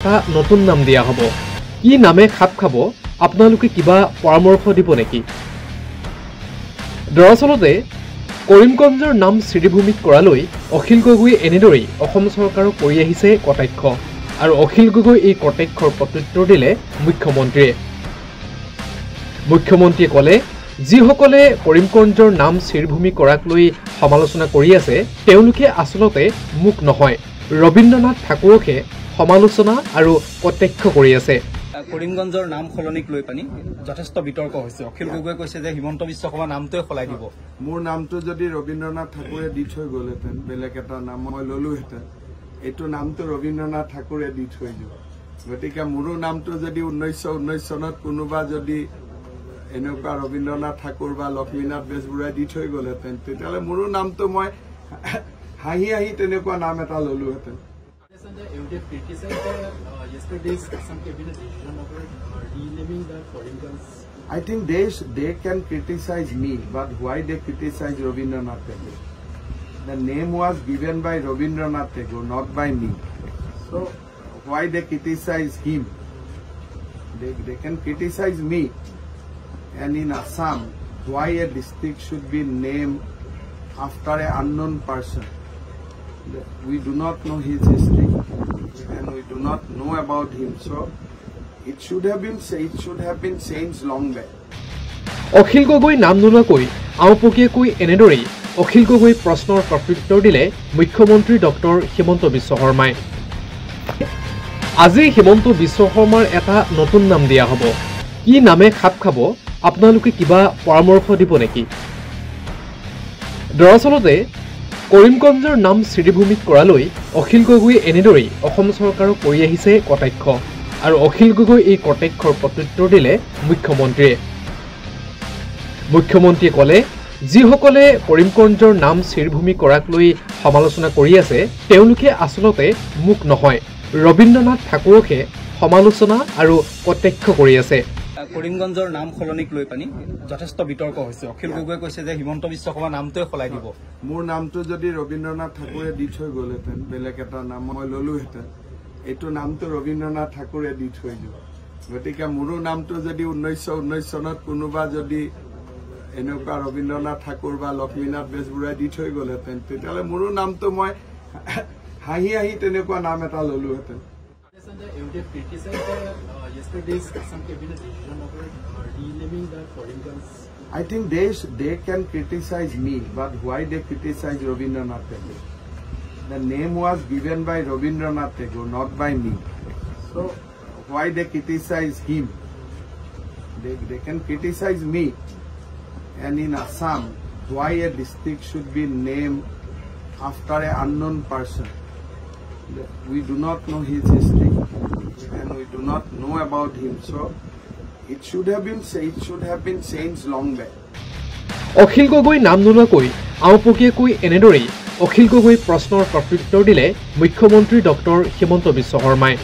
এটা নতুন নাম দিয়া হ'ব কি নামে খাপ খাব আপোনালোকে কিবা পৰামৰ্শ দিব নেকি দৰাচলতে কৰিমগঞ্জৰ নাম শ্ৰীভূমিত কৰালৈ অখিল গগৈ এনেদৰেই অসম চৰকাৰক কৰি আহিছে কটাক্ষ আৰু অখিল গগৈ এই কটাক্ষৰ প্ৰত্যুত্তৰ দিলে মুখ্যমন্ত্ৰীয়ে ক'লে যিসকলে কৰিমগঞ্জৰ নাম শ্ৰীভূমি কৰাক লৈ সমালোচনা কৰি আছে তেওঁলোকে আচলতে মুখ নহয় ৰবীন্দ্ৰনাথ ঠাকুৰকে সমালোচনা আৰু কটাক্ষ কৰি আছে কৰিমগঞ্জৰ নাম খলনিক লৈ পানি যথেষ্ট বিতৰ্ক হৈছে অখিল গগৈ কৈছে যে হিমন্ত বিশ্ব শৰ্মা নামটোৱে খলাই দিব মোৰ নামটো যদি ৰবীন্দ্ৰনাথ ঠাকুৰে দি থৈ গ'লহেঁতেন বেলেগ এটা নাম মই ললোহেঁতেন এইটো নামটো ৰবীন্দ্ৰনাথ ঠাকুৰে দি থৈ দিব গতিকে মোৰো নামটো যদি 1919 চনত কোনোবা যদি এনেকুৱা ৰবীন্দ্ৰনাথ ঠাকুৰ বা লক্ষ্মীনাথ বেজবৰুৱাই দি থৈ গ'লহেঁতেন তেতিয়াহ'লে মোৰো নামটো মই হাঁহি হাঁহি তেনেকুৱা নাম এটা ললোহেঁতেন I think they can criticize me, but why they criticize Rabindranath Tagore? The name was given by Rabindranath Tagore, not by me. So why they criticize him? They can criticize me. And in Assam, why a district should be named after an unknown person? We do not know his history, and we do not know about him. So it should have been changed long back. Akhil Gogoi নাম নোলোৱাকৈ আওপকীয়াকৈ এনেদৰেই অখিল গগৈ প্ৰশ্নৰ প্ৰত্যুত্তৰ দিলে মুখ্যমন্ত্ৰী doctor Himanta Biswa শৰ্মাই আজি হিমন্ত বিশ্ব শৰ্মাৰ এটা নতুন নাম দিয়া হ'ব কি নামে খাপ খাব আপোনালোকে কিবা পৰামৰ্শ দিব নেকি দৰাচলতে কৰিমগঞ্জৰ নাম শ্ৰীভূমিত কৰালৈ অখিল গগৈ এনেদৰেই অসম চৰকাৰক কৰি আহিছে কটাক্ষ আৰু অখিল গগৈ এই কটাক্ষৰ প্ৰত্যুত্তৰ দিলে মুখ্যমন্ত্ৰীয়ে ক'লে যিসকলে কৰিমগঞ্জৰ নাম শ্ৰীভূমি কৰাক লৈ সমালোচনা কৰি আছে তেওঁলোকে আচলতে মুখ নহয় ৰবীন্দ্ৰনাথ ঠাকুৰকে সমালোচনা আৰু কটাক্ষ কৰি আছে কৰিমগঞ্জৰ নাম খলনিক লৈ পানি যথেষ্ট বিতৰ্ক হৈছে অখিল গগৈ কৈছে যে হিমন্ত বিশ্ব শৰ্মা নামটোৱে খলাই দিব মোৰ নামটো যদি ৰবীন্দ্ৰনাথ ঠাকুৰে দি থৈ গ'লহেঁতেন বেলেগ এটা নাম মই ললোহেঁতেন এইটো নামটো ৰবীন্দ্ৰনাথ ঠাকুৰে দি থৈ দিব গতিকে মোৰো নামটো যদি 1919 চনত কোনোবা যদি এনেকুৱা ৰবীন্দ্ৰনাথ ঠাকুৰ বা লক্ষ্মীনাথ বেজবৰুৱাই দি থৈ গ'লহেঁতেন তেতিয়াহ'লে মোৰো নামটো মই হাঁহি হাঁহি তেনেকুৱা নাম এটা ললোহেঁতেন I think they can criticize me, but why they criticize Rabindranath Tagore? The name was given by Rabindranath Tagore, not by me. So why they criticize him? They can criticize me. And in Assam, why a district should be named after an unknown person? We do not know his history, and we do not know about him. So it should have been changed long back. Akhil Gogoi নাম নোলোৱাকৈ আওপকীয়াকৈ এনেদৰেই অখিল গগৈ প্ৰশ্নৰ প্ৰত্যুত্তৰ দিলে মুখ্যমন্ত্ৰী doctor Himanta Biswa শৰ্মাই